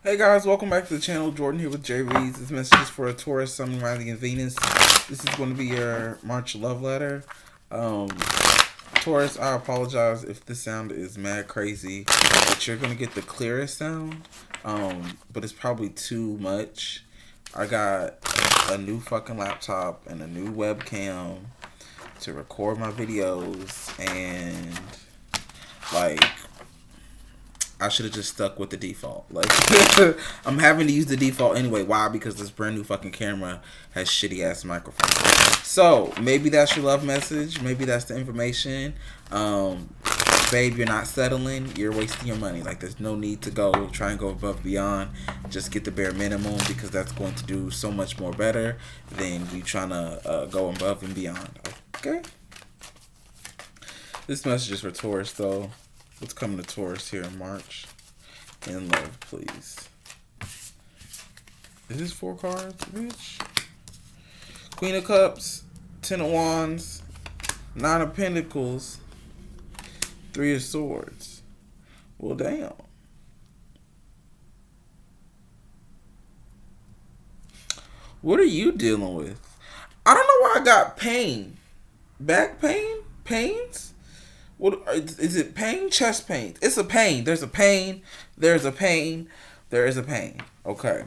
Hey guys, welcome back to the channel. Jordan here with JVs. This message is for a Taurus, Sun, Rising, and Venus. This is going to be your March love letter. Um, Taurus, I apologize if this sound is mad crazy, but you're going to get the clearest sound. But it's probably too much. I got a new fucking laptop and a new webcam to record my videos, and like I should have just stuck with the default. Like, I'm having to use the default anyway. Why? Because this brand new fucking camera has shitty ass microphones. So maybe that's your love message. Maybe that's the information. Babe, you're not settling. You're wasting your money. Like, there's no need to try and go above and beyond. Just get the bare minimum, because that's going to do so much more better than you trying to go above and beyond. Okay. This message is for Taurus, though. What's coming to Taurus here in March? In love, please. Is this 4 cards, bitch? Queen of Cups, 10 of Wands, 9 of Pentacles, 3 of Swords. Well, damn. What are you dealing with? I don't know why I got pain. Back pain? Pains? What is it? Pain? Chest pain? It's a pain. There's a pain. There's a pain. There is a pain. Okay.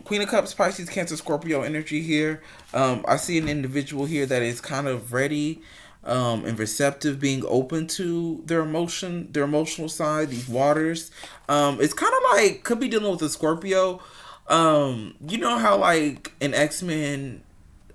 Queen of Cups, Pisces, Cancer, Scorpio energy here. I see an individual here that is kind of ready and receptive, being open to their emotional side, these waters. It's kind of like, could be dealing with a Scorpio. You know how like in X-Men,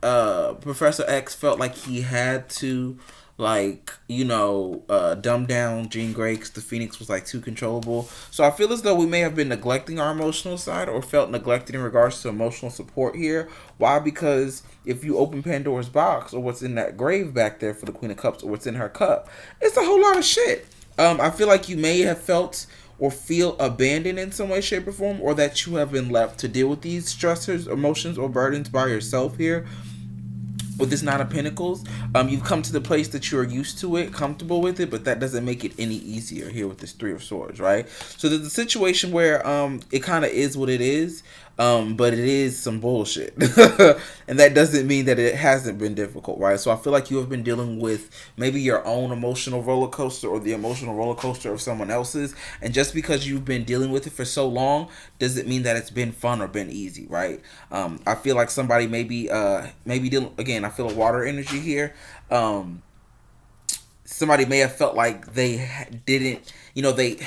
Professor X felt like he had to dumb down Jean Grey because the Phoenix was like too controllable. So I feel as though we may have been neglecting our emotional side, or felt neglected in regards to emotional support here. Why? Because if you open Pandora's box, or what's in that grave back there for the Queen of Cups, or what's in her cup, it's a whole lot of shit. I feel like you may have felt or feel abandoned in some way, shape, or form, or that you have been left to deal with these stressors, emotions, or burdens by yourself here. With this 9 of Pentacles, you've come to the place that you're used to it, comfortable with it, but that doesn't make it any easier here with this 3 of Swords, right? So there's a situation where it kind of is what it is, but it is some bullshit. And that doesn't mean that it hasn't been difficult, right? So I feel like you have been dealing with maybe your own emotional roller coaster, or the emotional roller coaster of someone else's. And just because you've been dealing with it for so long doesn't mean that it's been fun or been easy, right? I feel like somebody maybe dealing, again, I feel a water energy here. Somebody may have felt like they didn't, they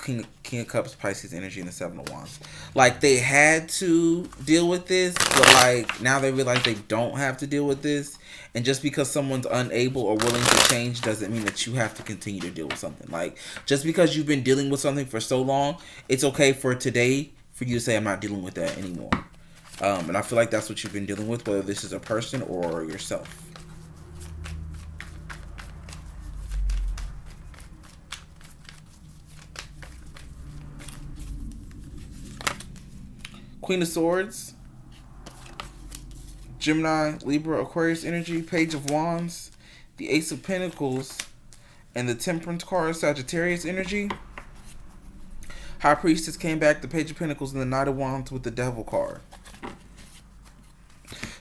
King of Cups, Pisces energy, and the 7 of Wands. Like, they had to deal with this, but like now they realize they don't have to deal with this. And just because someone's unable or willing to change doesn't mean that you have to continue to deal with something. Like, just because you've been dealing with something for so long, it's okay for today for you to say, I'm not dealing with that anymore. And I feel like that's what you've been dealing with, whether this is a person or yourself. Queen of Swords, Gemini, Libra, Aquarius energy, Page of Wands, the Ace of Pentacles, and the Temperance card, Sagittarius energy. High Priestess came back, the Page of Pentacles, and the Knight of Wands with the Devil card.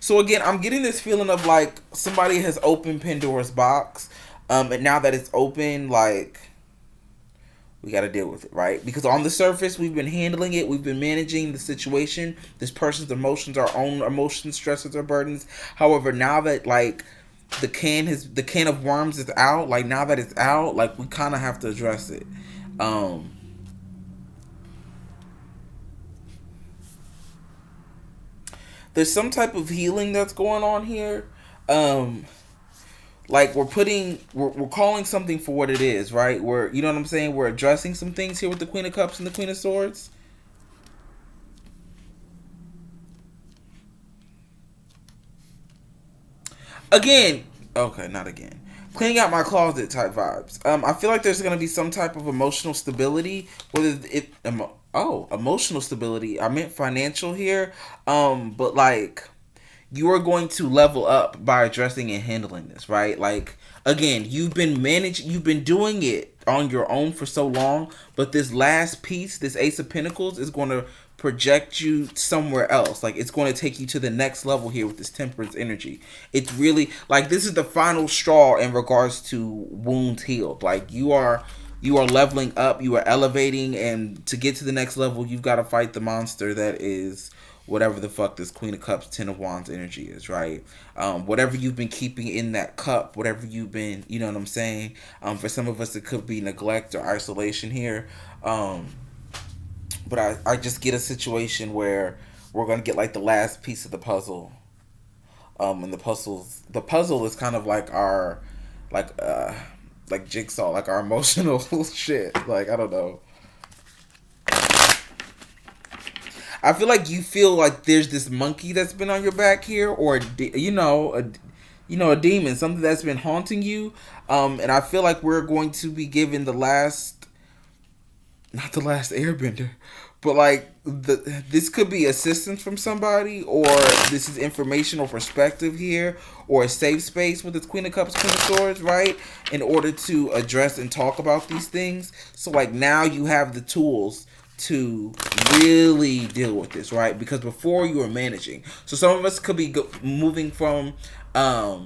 So again, I'm getting this feeling of like somebody has opened Pandora's box, and now that it's open, like, we got to deal with it, right? Because on the surface, we've been handling it. We've been managing the situation. This person's emotions, our own emotions, stresses, or burdens. However, now that like the can of worms is out, like now that it's out, like we kind of have to address it. There's some type of healing that's going on here. Like we're calling something for what it is, right? You know what I'm saying? We're addressing some things here with the Queen of Cups and the Queen of Swords. Again, okay, not again. Cleaning out my closet type vibes. I feel like there's gonna be some type of emotional stability, whether emotional stability. I meant financial here. But like, you are going to level up by addressing and handling this, right? Like, again, you've been doing it on your own for so long, but this last piece, this Ace of Pentacles, is going to project you somewhere else. Like, it's going to take you to the next level here with this Temperance energy. It's really like this is the final straw in regards to wounds healed. Like, you are leveling up, you are elevating, and to get to the next level, you've got to fight the monster that is whatever the fuck this Queen of Cups, Ten of Wands energy is, right? Whatever you've been keeping in that cup, whatever you've been, you know what I'm saying? For some of us, it could be neglect or isolation here. But I just get a situation where we're going to get like the last piece of the puzzle. And the puzzle is kind of like our, like jigsaw, like our emotional shit. Like, I don't know. I feel like you feel like there's this monkey that's been on your back here, or a demon, something that's been haunting you. And I feel like we're going to be given the last, not the last Airbender, but like this could be assistance from somebody, or this is information or perspective here, or a safe space with this Queen of Cups, Queen of Swords, right? In order to address and talk about these things. So like now you have the tools to really deal with this, right? Because before you were managing. So some of us could be moving from a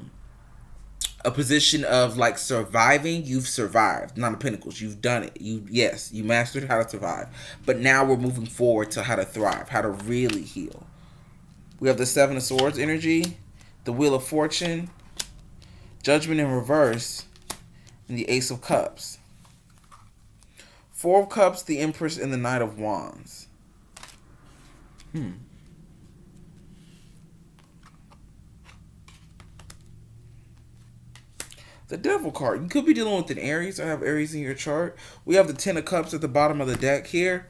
position of like surviving. You've survived. Nine of Pentacles. You've done it. You mastered how to survive. But now we're moving forward to how to thrive, how to really heal. We have the Seven of Swords energy, the Wheel of Fortune, Judgment in reverse, and the Ace of Cups. Four of Cups, the Empress, and the Knight of Wands. The Devil card. You could be dealing with an Aries or have Aries in your chart. We have the Ten of Cups at the bottom of the deck here.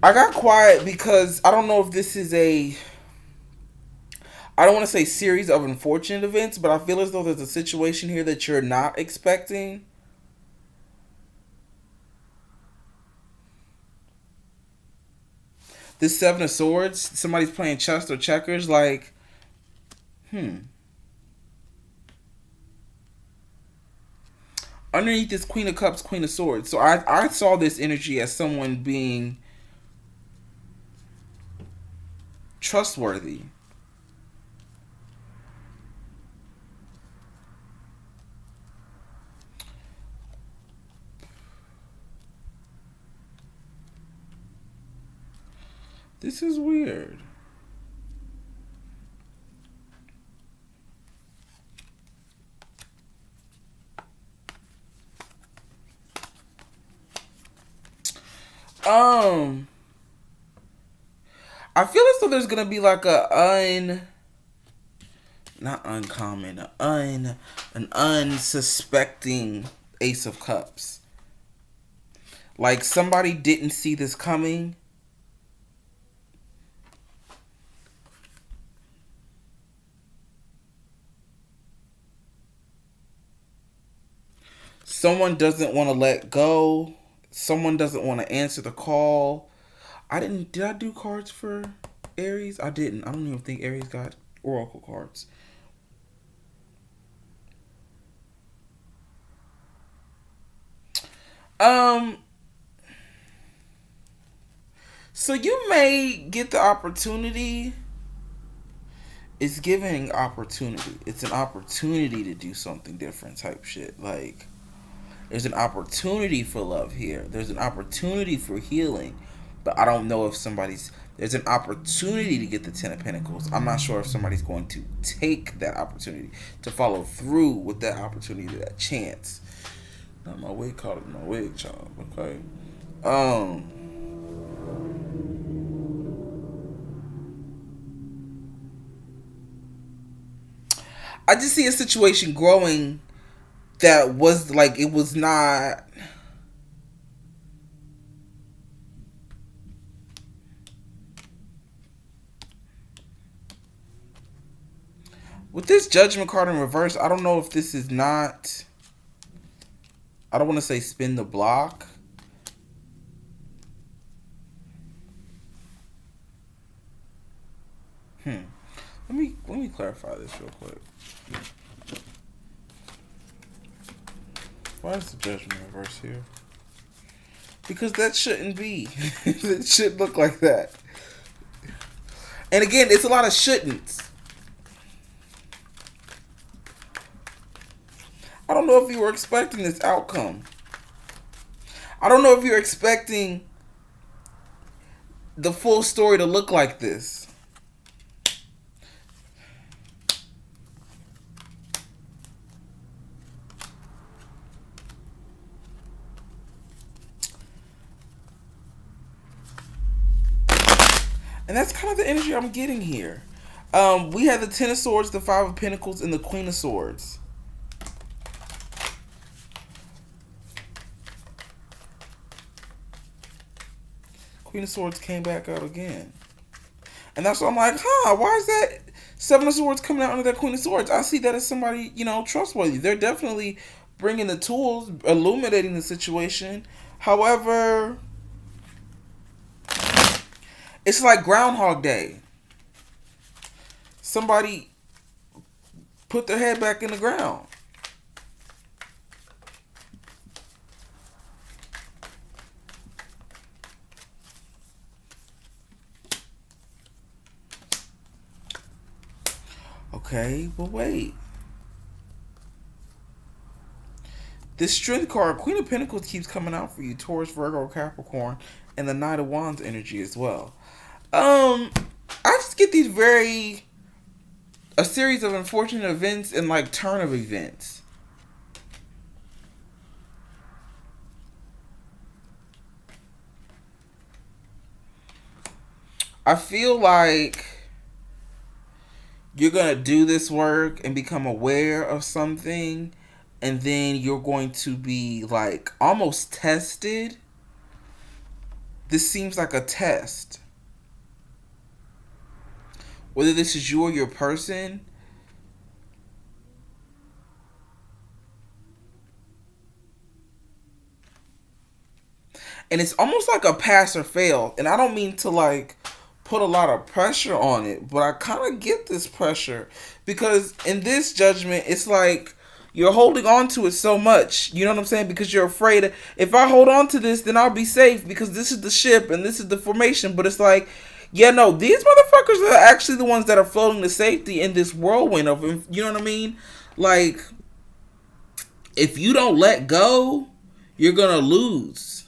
I got quiet because I don't know if this is I don't want to say series of unfortunate events, but I feel as though there's a situation here that you're not expecting. This Seven of Swords, somebody's playing chess or checkers, like, Underneath this Queen of Cups, Queen of Swords. So I saw this energy as someone being trustworthy. This is weird. I feel as though there's gonna be like not uncommon, an unsuspecting Ace of Cups. Like somebody didn't see this coming. Someone doesn't want to let go. Someone doesn't want to answer the call. Did I do cards for Aries? I didn't. I don't even think Aries got Oracle cards. So you may get the opportunity. It's giving opportunity. It's an opportunity to do something different type shit. Like, there's an opportunity for love here. There's an opportunity for healing. But I don't know if there's an opportunity to get the Ten of Pentacles. I'm not sure if somebody's going to take that opportunity, to follow through with that opportunity, that chance. Not my wig, called it my wig, child. Okay. I just see a situation growing that was like, it was not. With this Judgment card in reverse, I don't know if this is not... I don't want to say spin the block. Let me clarify this real quick. Why is the Judgment reverse here? Because that shouldn't be. It should look like that. And again, it's a lot of shouldn'ts. I don't know if you were expecting this outcome. I don't know if you're expecting the full story to look like this. And that's kind of the energy I'm getting here. We have the Ten of Swords, the Five of Pentacles, and the Queen of Swords. Queen of Swords came back out again. And that's why I'm like, why is that Seven of Swords coming out under that Queen of Swords? I see that as somebody, trustworthy. They're definitely bringing the tools, illuminating the situation. However, it's like Groundhog Day. Somebody put their head back in the ground. Okay, but wait. This Strength card, Queen of Pentacles, keeps coming out for you. Taurus, Virgo, Capricorn, and the Knight of Wands energy as well. I just get these a series of unfortunate events and like turn of events. I feel like you're going to do this work and become aware of something, and then you're going to be like almost tested. This seems like a test. Whether this is you or your person, and it's almost like a pass or fail. And I don't mean to like put a lot of pressure on it, but I kind of get this pressure because in this Judgment, it's like you're holding on to it so much. You know what I'm saying? Because you're afraid if I hold on to this, then I'll be safe because this is the ship and this is the formation. But it's like, yeah, no, these motherfuckers are actually the ones that are floating to safety in this whirlwind of, you know what I mean? Like, if you don't let go, you're going to lose.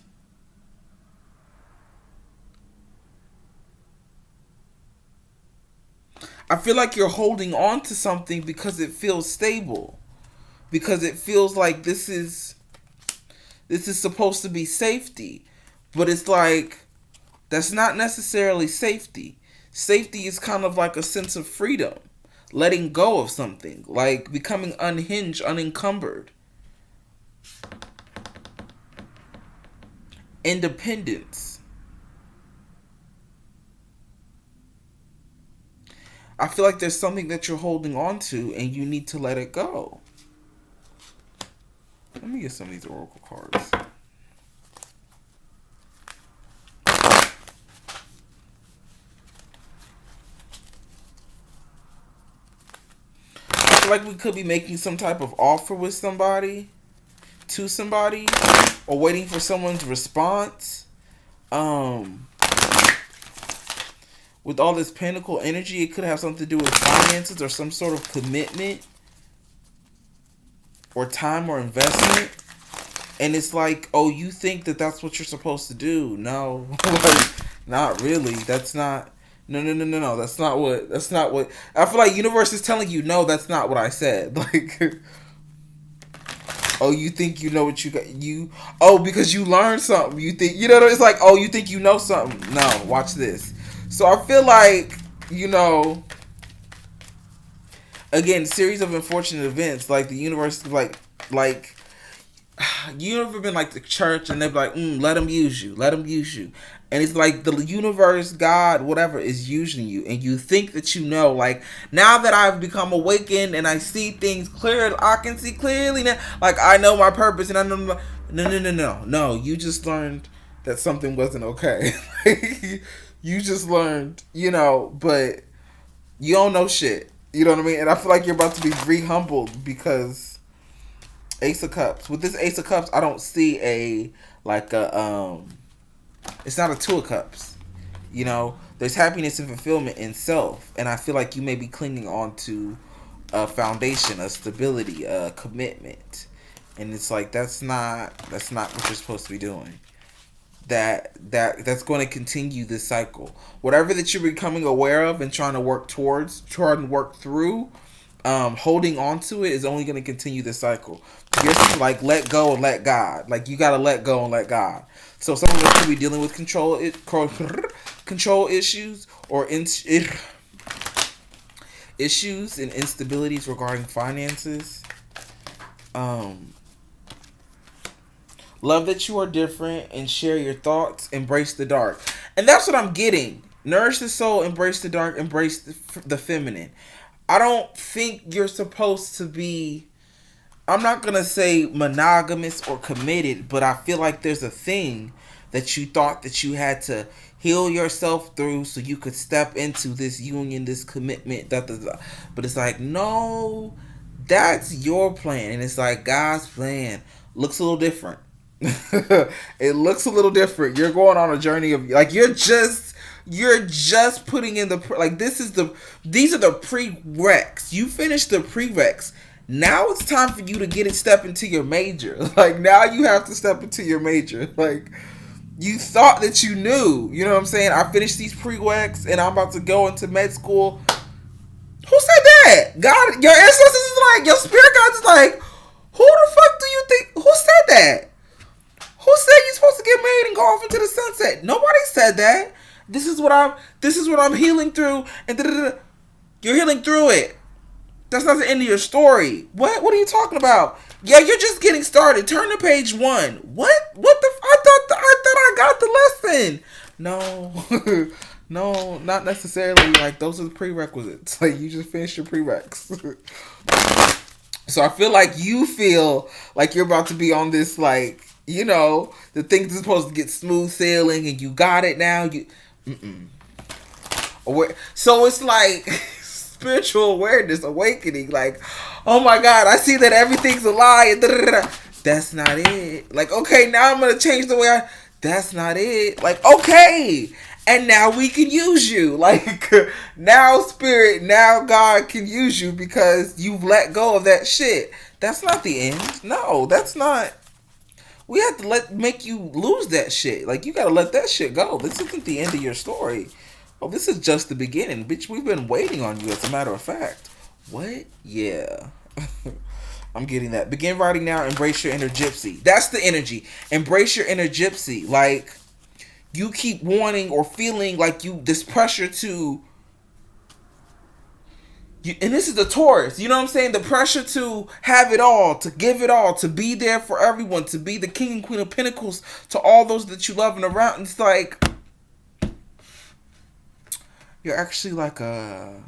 I feel like you're holding on to something because it feels stable. Because it feels like this is supposed to be safety. But it's like, that's not necessarily safety. Safety is kind of like a sense of freedom. Letting go of something. Like becoming unhinged, unencumbered. Independence. I feel like there's something that you're holding on to and you need to let it go. Let me get some of these oracle cards. I feel like we could be making some type of offer with somebody, to somebody, or waiting for someone's response. With all this pentacle energy, it could have something to do with finances or some sort of commitment or time or investment. And it's like, oh, you think that that's what you're supposed to do. No, not really. That's not. No. That's not what. I feel like universe is telling you, no, that's not what I said. Like, oh, you think you know what you got? Oh, because you learned something. You think, it's like, oh, you think you know something. No, watch this. So I feel like, again, series of unfortunate events, like the universe, like, you ever been like the church and they're like, let them use you. And it's like the universe, God, whatever, is using you. And you think that you know, like, now that I've become awakened and I see things clear, I can see clearly now. Like, I know my purpose and I know. No. You just learned that something wasn't okay. You just learned, but you don't know shit. You know what I mean? And I feel like you're about to be re-humbled because Ace of Cups. With this Ace of Cups, I don't see it's not a Two of Cups. There's happiness and fulfillment in self. And I feel like you may be clinging on to a foundation, a stability, a commitment. And it's like, that's not what you're supposed to be doing. That's going to continue this cycle. Whatever that you're becoming aware of and trying to work through, holding on to it is only going to continue this cycle. Just like let go and let God. Like you got to let go and let God. So some of us could be dealing with control issues or issues and instabilities regarding finances. Love that you are different and share your thoughts. Embrace the dark. And that's what I'm getting. Nourish the soul. Embrace the dark. Embrace the feminine. I don't think you're supposed to be... I'm not going to say monogamous or committed, but I feel like there's a thing that you thought that you had to heal yourself through so you could step into this union, this commitment. But it's like, no, that's your plan. And it's like God's plan looks a little different. It looks a little different. You're going on a journey of like you're just putting in the like these are the prereqs. You finished the prereqs. Now it's time for you to step into your major. Like now you have to step into your major. Like you thought that you knew. You know what I'm saying? I finished these prereqs and I'm about to go into med school. Who said that? God, your ancestors is like, your spirit guides is like, who the fuck do you think? Who said that? Who said you're supposed to get married and go off into the sunset? Nobody said that. This is what I'm healing through, and you're healing through it. That's not the end of your story. What are you talking about? Yeah, you're just getting started. Turn to page 1. What the? I thought I got the lesson. No, no, not necessarily. Like those are the prerequisites. Like you just finished your prereqs. So I feel like you feel like you're about to be on this like. The things are supposed to get smooth sailing and you got it now. So it's like spiritual awareness, awakening. Like, oh my God, I see that everything's a lie. And that's not it. Like, okay, now I'm going to change the way that's not it. Like, okay. And now we can use you. Like, now spirit, now God can use you because you've let go of that shit. That's not the end. No, that's not. We have to make you lose that shit. Like, you gotta let that shit go. This isn't the end of your story. Oh, this is just the beginning. Bitch, we've been waiting on you, as a matter of fact. What? Yeah. I'm getting that. Begin writing now. Embrace your inner gypsy. That's the energy. Embrace your inner gypsy. Like, you keep wanting or feeling like this pressure to... And this is the Taurus, you know what I'm saying? The pressure to have it all, to give it all, to be there for everyone, to be the king and queen of pentacles to all those that you love and around. And it's like, you're actually like a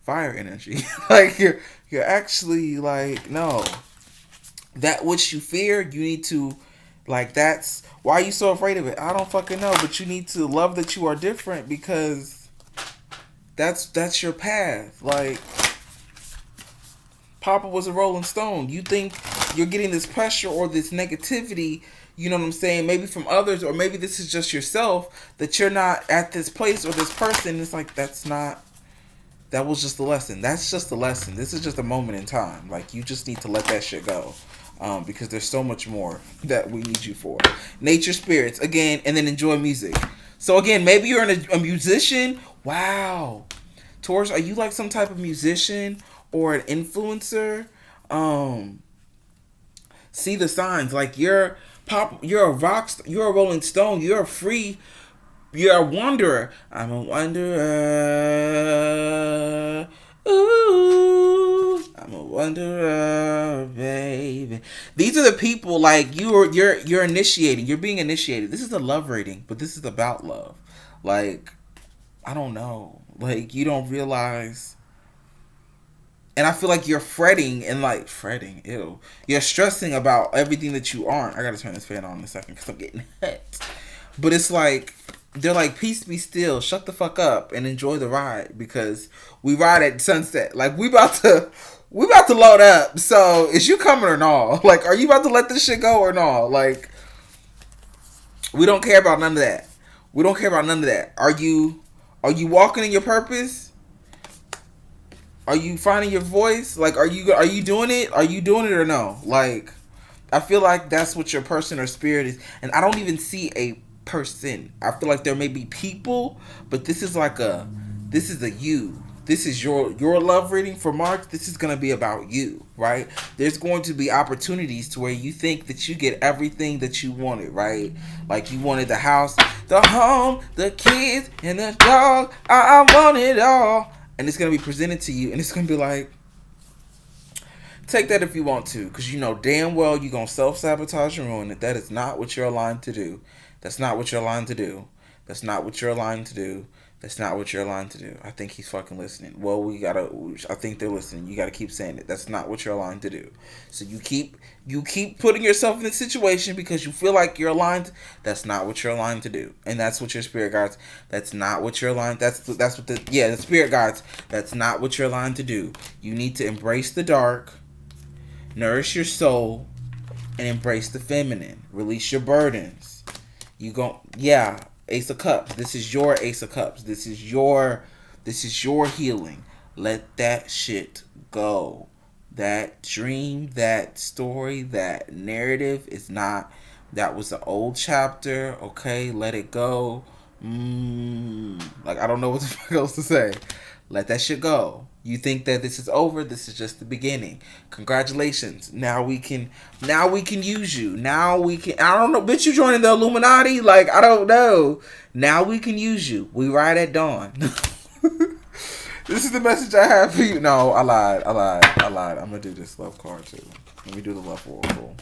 fire energy. Like you're actually like, no. That which you fear, you need to, like that's, why are you so afraid of it? I don't fucking know, but you need to love that you are different because that's your path. Like, Papa was a Rolling Stone. You think you're getting this pressure or this negativity, you know what I'm saying, maybe from others, or maybe this is just yourself, that you're not at this place or this person. It's like, that was just the lesson. That's just the lesson. This is just a moment in time. Like, you just need to let that shit go. Because there's so much more that we need you for. Nature, spirits, again, and then enjoy music. So again, maybe you're a musician. Wow. Taurus, are you like some type of musician or an influencer? See the signs. Like you're a rock star, you're a Rolling Stone, you're a wanderer. I'm a wanderer. Ooh. I'm a Wanderer, baby. These are the people like you're initiating. You're being initiated. This is a love reading, but this is about love. Like, I don't know. Like, you don't realize. And I feel like you're fretting and like fretting. Ew. You're stressing about everything that you aren't. I gotta turn this fan on in a second because I'm getting hot. But it's like they're like, peace be still, shut the fuck up and enjoy the ride because we ride at sunset. Like we about to load up. So is you coming or not? Like, are you about to let this shit go or not? Like, we don't care about none of that. We don't care about none of that. Are you walking in your purpose? Are you finding your voice? Like, are you doing it? Are you doing it or no? Like, I feel like that's what your person or spirit is. And I don't even see a person. I feel like there may be people, but this is a you. This is your love reading for March. This is going to be about you, right? There's going to be opportunities to where you think that you get everything that you wanted, right? Like you wanted the house, the home, the kids, and the dog. I want it all. And it's going to be presented to you, and it's going to be like, take that if you want to, because you know damn well you're going to self-sabotage and ruin it. That is not what you're aligned to do. That's not what you're aligned to do. That's not what you're aligned to do. That's not what you're aligned to do. I think he's fucking listening. Well, I think they're listening. You gotta keep saying it. That's not what you're aligned to do. So you keep putting yourself in this situation because you feel like you're aligned. That's not what you're aligned to do. And that's what your spirit guides. That's not what you're aligned. The spirit guides. That's not what you're aligned to do. You need to embrace the dark, nourish your soul, and embrace the feminine. Release your burdens. Ace of Cups. This is your Ace of Cups. This is your healing. Let that shit go. That dream, that story, that narrative is not. That was an old chapter. Okay, let it go. Like, I don't know what the fuck else to say. Let that shit go. You think that this is over? This is just the beginning. Congratulations. Now we can use you. Now we can. I don't know. Bitch, you joining the Illuminati? Like, I don't know. Now we can use you. We ride at dawn. This is the message I have for you. No, I lied. I'm gonna do this love card too. Let me do the love oracle.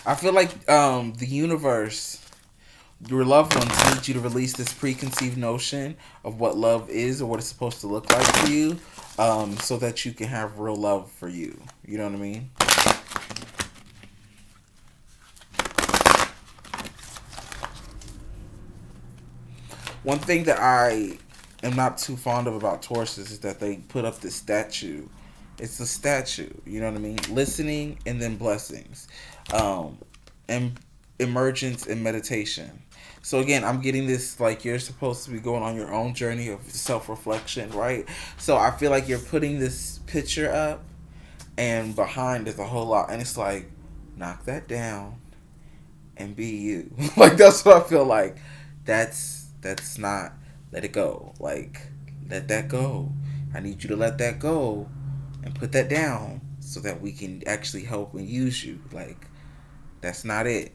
I feel like the universe, your loved ones, need you to release this preconceived notion of what love is or what it's supposed to look like for you, so that you can have real love for you. You know what I mean? One thing that I am not too fond of about Tauruses is that they put up this statue. It's a statue. You know what I mean? Listening and then blessings. And emergence and meditation. So again, I'm getting this like you're supposed to be going on your own journey of self-reflection, right? So I feel like you're putting this picture up and behind is a whole lot. And it's like, knock that down and be you. Like, that's what I feel like. That's not, let it go. Like, let that go. I need you to let that go and put that down so that we can actually help and use you. Like, that's not it.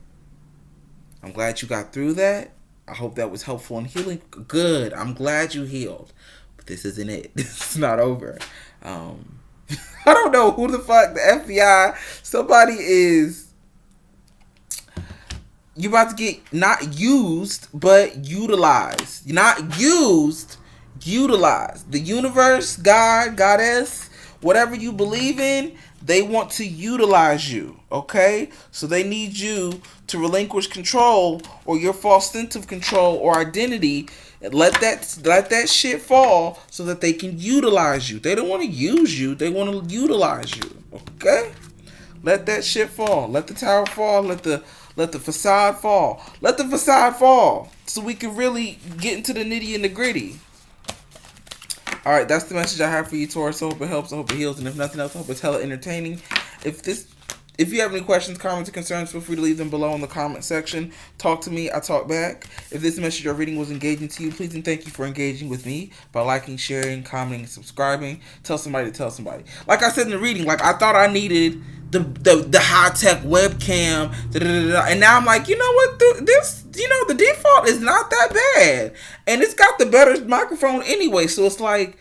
I'm glad you got through that. I hope that was helpful in healing. Good. I'm glad you healed. But this isn't it. This is not over. I don't know who the fuck, the FBI, somebody is, you about to get not used, but utilized. Not used, utilized. The universe, God, goddess, whatever you believe in, they want to utilize you, okay? So they need you to relinquish control or your false sense of control or identity. And let that shit fall so that they can utilize you. They don't want to use you. They want to utilize you, okay? Let that shit fall. Let the tower fall. Let the facade fall. Let the facade fall so we can really get into the nitty and the gritty. All right, that's the message I have for you, Taurus. I hope it helps. I hope it heals. And if nothing else, I hope it's hella entertaining. If this If you have any questions, comments, or concerns, feel free to leave them below in the comment section. Talk to me, I talk back. If this message or reading was engaging to you, please and thank you for engaging with me by liking, sharing, commenting, and subscribing. Tell somebody to tell somebody. Like I said in the reading, like I thought I needed the high tech webcam, and now I'm like, you know what? This, the default is not that bad, and it's got the better microphone anyway. So it's like,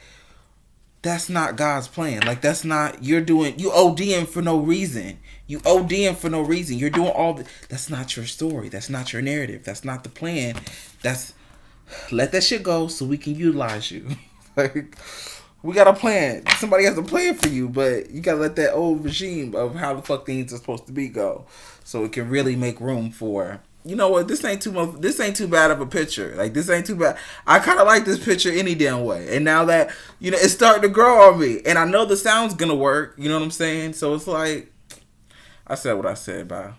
that's not God's plan. Like, that's not, you ODing for no reason. You ODing for no reason. You're doing that's not your story. That's not your narrative. That's not the plan. Let that shit go so we can utilize you. Like, we got a plan. Somebody has a plan for you, but you gotta let that old regime of how the fuck things are supposed to be go, so it can really make room for, you know what, this ain't too bad of a picture. Like, this ain't too bad. I kind of like this picture any damn way. And now that, it's starting to grow on me. And I know the sound's going to work. You know what I'm saying? So it's like, I said what I said. Bye.